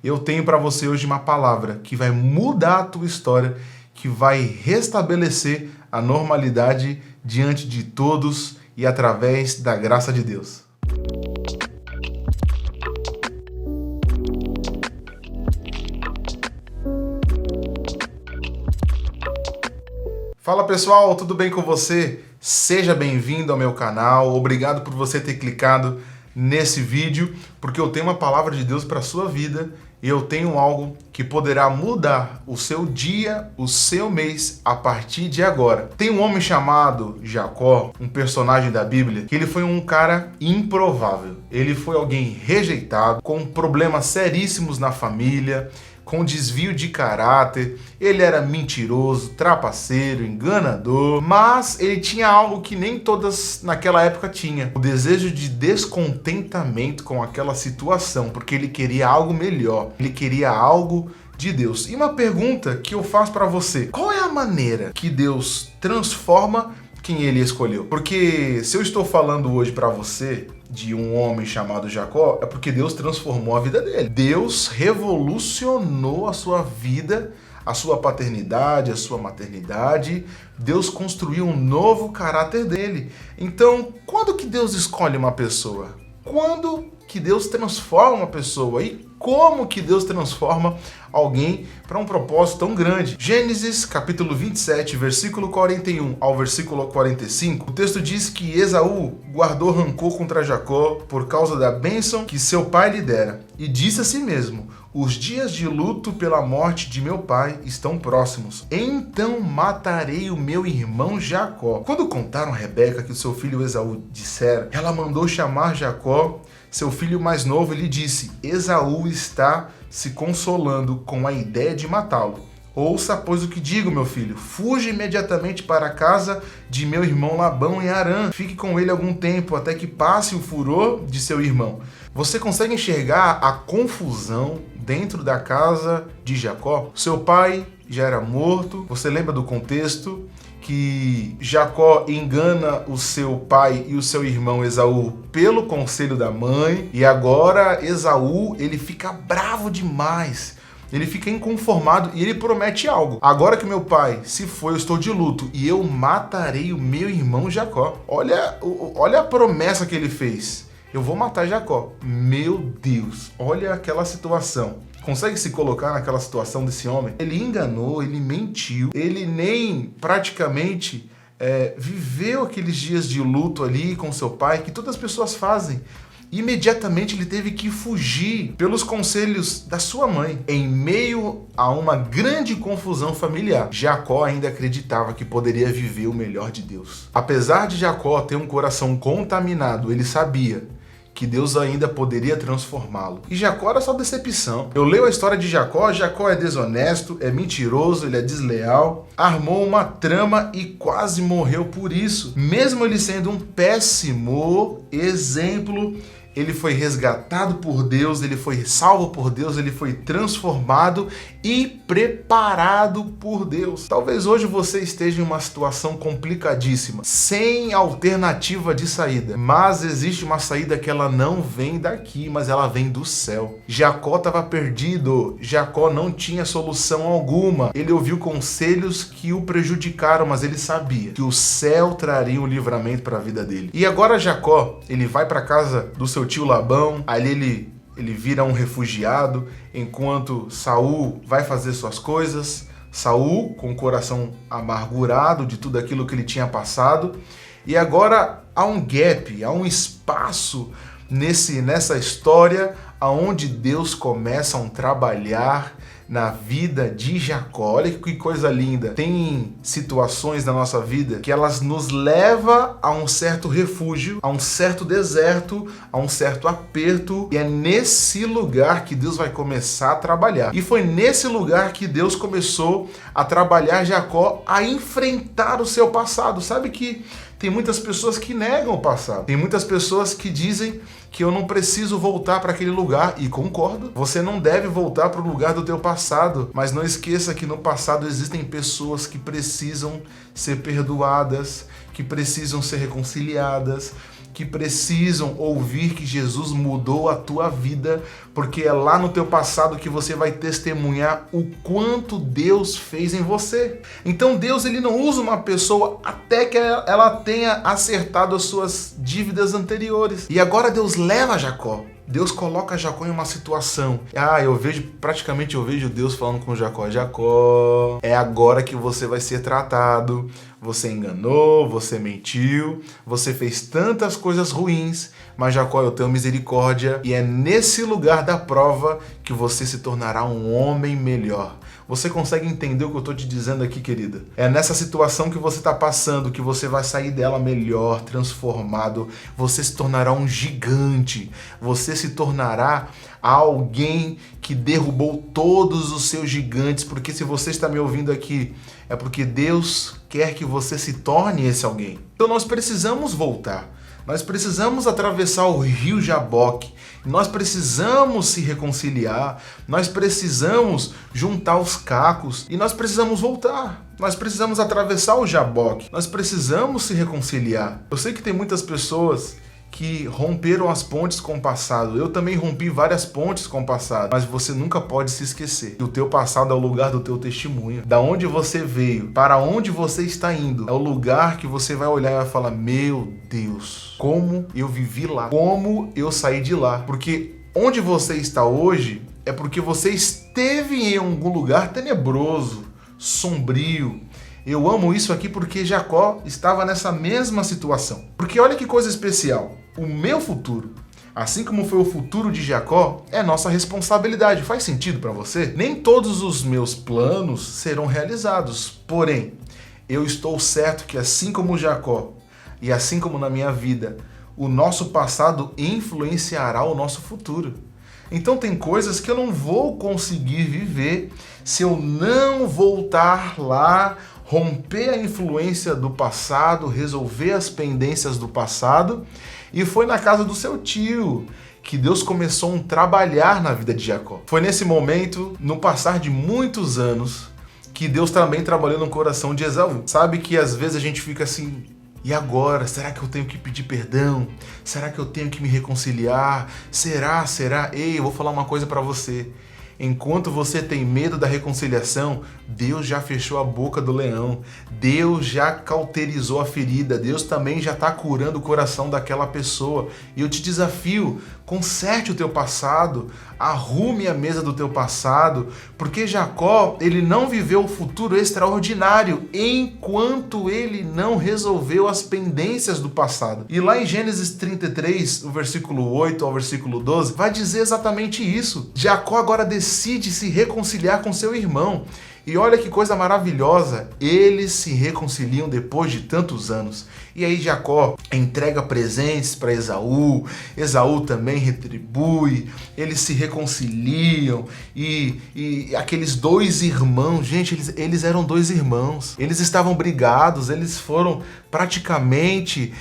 Eu tenho para você hoje uma palavra que vai mudar a tua história, que vai restabelecer a normalidade diante de todos e através da graça de Deus. Fala pessoal, tudo bem com você? Seja bem-vindo ao meu canal, obrigado por você ter clicado nesse vídeo, porque eu tenho uma palavra de Deus para a sua vida e eu tenho algo que poderá mudar o seu dia, o seu mês a partir de agora. Tem um homem chamado Jacó, um personagem da Bíblia, que ele foi um cara improvável. Ele foi alguém rejeitado, com problemas seríssimos na família, com desvio de caráter, ele era mentiroso, trapaceiro, enganador, mas ele tinha algo que nem todas naquela época tinham, o desejo de descontentamento com aquela situação, porque ele queria algo melhor, ele queria algo de Deus. E uma pergunta que eu faço para você, qual é a maneira que Deus transforma quem ele escolheu? Porque se eu estou falando hoje para você de um homem chamado Jacó, é porque Deus transformou a vida dele. Deus revolucionou a sua vida, a sua paternidade, a sua maternidade. Deus construiu um novo caráter dele. Então, quando que Deus escolhe uma pessoa? Quando que Deus transforma uma pessoa? E como que Deus transforma alguém para um propósito tão grande? Gênesis capítulo 27, versículo 41 ao versículo 45, o texto diz que Esaú guardou rancor contra Jacó por causa da bênção que seu pai lhe dera, e disse a si mesmo: os dias de luto pela morte de meu pai estão próximos, então matarei o meu irmão Jacó. Quando contaram a Rebeca que o seu filho Esaú dissera, ela mandou chamar Jacó, seu filho mais novo, e lhe disse: Esaú está se consolando com a ideia de matá-lo. Ouça, pois, o que digo, meu filho. Fuja imediatamente para a casa de meu irmão Labão em Harã. Fique com ele algum tempo, até que passe o furor de seu irmão. Você consegue enxergar a confusão dentro da casa de Jacó? Seu pai já era morto. Você lembra do contexto? Que Jacó engana o seu pai e o seu irmão Esaú pelo conselho da mãe, e agora Esaú, ele fica bravo demais, ele fica inconformado e ele promete algo: agora que meu pai se foi, eu estou de luto e eu matarei o meu irmão Jacó. Olha a promessa que ele fez: eu vou matar Jacó. Meu Deus, olha aquela situação. Consegue se colocar naquela situação desse homem? Ele enganou, ele mentiu, ele nem praticamente viveu aqueles dias de luto ali com seu pai, que todas as pessoas fazem. Imediatamente ele teve que fugir pelos conselhos da sua mãe. Em meio a uma grande confusão familiar, Jacó ainda acreditava que poderia viver o melhor de Deus. Apesar de Jacó ter um coração contaminado, ele sabia que Deus ainda poderia transformá-lo. E Jacó era só decepção. Eu leio a história de Jacó. Jacó é desonesto, é mentiroso, ele é desleal, armou uma trama e quase morreu por isso. Mesmo ele sendo um péssimo exemplo, ele foi resgatado por Deus, ele foi salvo por Deus, ele foi transformado e preparado por Deus. Talvez hoje você esteja em uma situação complicadíssima, sem alternativa de saída, mas existe uma saída que ela não vem daqui, mas ela vem do céu. Jacó estava perdido, Jacó não tinha solução alguma, ele ouviu conselhos que o prejudicaram, mas ele sabia que o céu traria um livramento para a vida dele. E agora Jacó, ele vai para casa do seu tio Labão, ali ele vira um refugiado, enquanto Saul vai fazer suas coisas. Saul com o coração amargurado de tudo aquilo que ele tinha passado, e agora há um gap, há um espaço nessa história aonde Deus começa a trabalhar na vida de Jacó. Olha que coisa linda. Tem situações na nossa vida que elas nos levam a um certo refúgio, a um certo deserto, a um certo aperto, e é nesse lugar que Deus vai começar a trabalhar. E foi nesse lugar que Deus começou a trabalhar Jacó a enfrentar o seu passado. Sabe que tem muitas pessoas que negam o passado. Tem muitas pessoas que dizem que eu não preciso voltar para aquele lugar. E concordo, você não deve voltar para o lugar do teu passado. Mas não esqueça que no passado existem pessoas que precisam ser perdoadas, que precisam ser reconciliadas, que precisam ouvir que Jesus mudou a tua vida, porque é lá no teu passado que você vai testemunhar o quanto Deus fez em você. Então Deus, ele não usa uma pessoa até que ela tenha acertado as suas dívidas anteriores. E agora Deus leva Jacó. Deus coloca Jacó em uma situação. Eu vejo Deus falando com Jacó: Jacó, é agora que você vai ser tratado. Você enganou, você mentiu, você fez tantas coisas ruins, mas Jacó, eu tenho misericórdia, e é nesse lugar da prova que você se tornará um homem melhor. Você consegue entender o que eu estou te dizendo aqui, querida? É nessa situação que você está passando que você vai sair dela melhor, transformado. Você se tornará um gigante. Você se tornará alguém que derrubou todos os seus gigantes. Porque se você está me ouvindo aqui, é porque Deus quer que você se torne esse alguém. Então nós precisamos voltar. Nós precisamos atravessar o rio Jaboque, nós precisamos se reconciliar, nós precisamos juntar os cacos e nós precisamos voltar. Nós precisamos atravessar o Jaboque, nós precisamos se reconciliar. Eu sei que tem muitas pessoas que romperam as pontes com o passado. Eu também rompi várias pontes com o passado. Mas você nunca pode se esquecer que o teu passado é o lugar do teu testemunho. Da onde você veio, para onde você está indo, é o lugar que você vai olhar e vai falar: meu Deus, como eu vivi lá, como eu saí de lá. Porque onde você está hoje é porque você esteve em algum lugar tenebroso, sombrio. Eu amo isso aqui porque Jacó estava nessa mesma situação. Porque olha que coisa especial. O meu futuro, assim como foi o futuro de Jacó, é nossa responsabilidade. Faz sentido para você? Nem todos os meus planos serão realizados. Porém, eu estou certo que assim como Jacó e assim como na minha vida, o nosso passado influenciará o nosso futuro. Então tem coisas que eu não vou conseguir viver se eu não voltar lá, romper a influência do passado, resolver as pendências do passado. E foi na casa do seu tio que Deus começou a trabalhar na vida de Jacó. Foi nesse momento, no passar de muitos anos, que Deus também trabalhou no coração de Esaú. Sabe que às vezes a gente fica assim: e agora? Será que eu tenho que pedir perdão? Será que eu tenho que me reconciliar? Será? Ei, eu vou falar uma coisa para você. Enquanto você tem medo da reconciliação, Deus já fechou a boca do leão. Deus já cauterizou a ferida. Deus também já está curando o coração daquela pessoa. E eu te desafio, conserte o teu passado, arrume a mesa do teu passado, porque Jacó, ele não viveu o futuro extraordinário enquanto ele não resolveu as pendências do passado. E lá em Gênesis 33, o versículo 8 ao versículo 12, vai dizer exatamente isso. Jacó agora decide se reconciliar com seu irmão. E olha que coisa maravilhosa, eles se reconciliam depois de tantos anos. E aí Jacó entrega presentes para Esaú, Esaú também retribui, eles se reconciliam e aqueles dois irmãos, gente, eles eram dois irmãos, eles estavam brigados, eles foram praticamente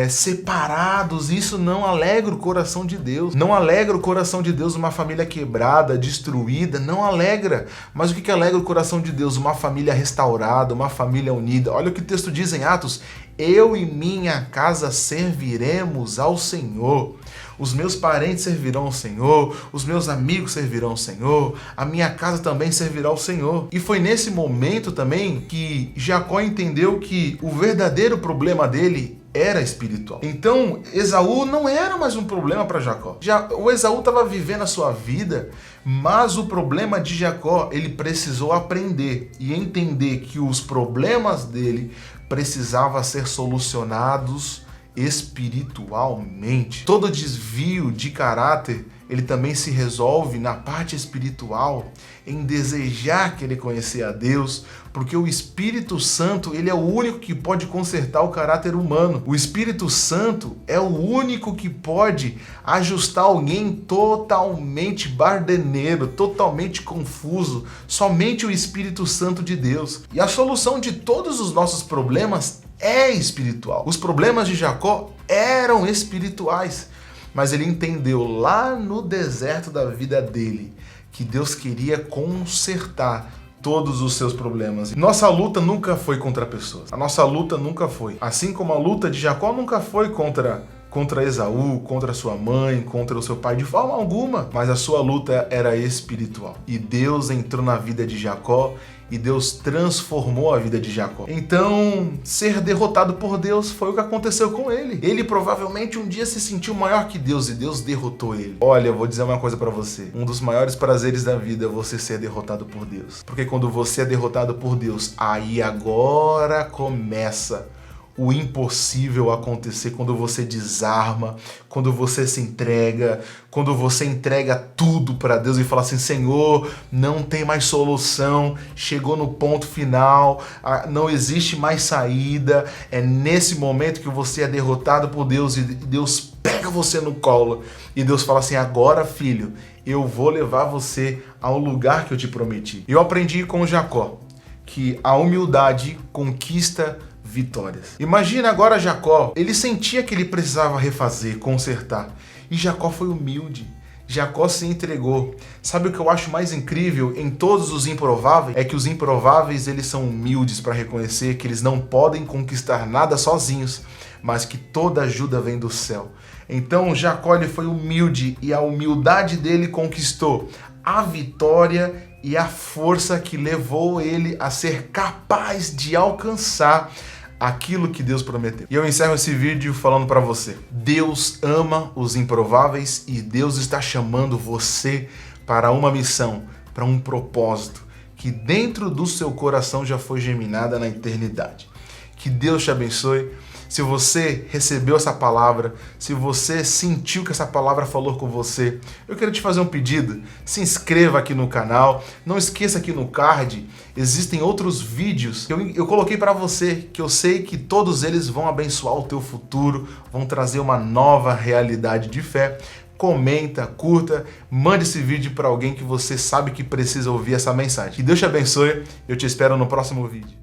separados. Isso não alegra o coração de Deus, não alegra o coração de Deus uma família quebrada, destruída, não alegra. Mas o que alegra o coração de Deus? Uma família restaurada, uma família unida. Olha o que o texto diz em Atos: eu e minha casa serviremos ao Senhor. Os meus parentes servirão ao Senhor, os meus amigos servirão ao Senhor, a minha casa também servirá ao Senhor. E foi nesse momento também que Jacó entendeu que o verdadeiro problema dele era espiritual. Então, Esaú não era mais um problema para Jacó. O Esaú estava vivendo a sua vida, mas o problema de Jacó, ele precisou aprender e entender que os problemas dele precisavam ser solucionados espiritualmente. Todo desvio de caráter, ele também se resolve na parte espiritual, em desejar querer conhecer a Deus, porque o Espírito Santo, ele é o único que pode consertar o caráter humano. O Espírito Santo é o único que pode ajustar alguém totalmente bardeneiro, totalmente confuso. Somente o Espírito Santo de Deus. E a solução de todos os nossos problemas é espiritual. Os problemas de Jacó eram espirituais, mas ele entendeu lá no deserto da vida dele que Deus queria consertar todos os seus problemas. Nossa luta nunca foi contra pessoas. A nossa luta nunca foi. Assim como a luta de Jacó nunca foi contra contra Esaú, contra sua mãe, contra o seu pai, de forma alguma. Mas a sua luta era espiritual. E Deus entrou na vida de Jacó e Deus transformou a vida de Jacó. Então, ser derrotado por Deus foi o que aconteceu com ele. Ele provavelmente um dia se sentiu maior que Deus e Deus derrotou ele. Olha, eu vou dizer uma coisa pra você. Um dos maiores prazeres da vida é você ser derrotado por Deus. Porque quando você é derrotado por Deus, aí agora começa o impossível acontecer, quando você desarma, quando você se entrega, quando você entrega tudo para Deus e fala assim: Senhor, não tem mais solução, chegou no ponto final, não existe mais saída. É nesse momento que você é derrotado por Deus e Deus pega você no colo e Deus fala assim: agora, filho, eu vou levar você ao lugar que eu te prometi. Eu aprendi com Jacó que a humildade conquista vitórias. Imagina agora Jacó, ele sentia que ele precisava refazer, consertar. E Jacó foi humilde. Jacó se entregou. Sabe o que eu acho mais incrível em todos os improváveis? É que os improváveis, eles são humildes para reconhecer que eles não podem conquistar nada sozinhos, mas que toda ajuda vem do céu. Então Jacó, ele foi humilde e a humildade dele conquistou a vitória e a força que levou ele a ser capaz de alcançar aquilo que Deus prometeu. E eu encerro esse vídeo falando para você: Deus ama os improváveis e Deus está chamando você para uma missão, para um propósito que dentro do seu coração já foi germinada na eternidade. Que Deus te abençoe. Se você recebeu essa palavra, se você sentiu que essa palavra falou com você, eu quero te fazer um pedido. Se inscreva aqui no canal. Não esqueça que no card existem outros vídeos que eu coloquei para você, que eu sei que todos eles vão abençoar o teu futuro, vão trazer uma nova realidade de fé. Comenta, curta, mande esse vídeo para alguém que você sabe que precisa ouvir essa mensagem. Que Deus te abençoe. Eu te espero no próximo vídeo.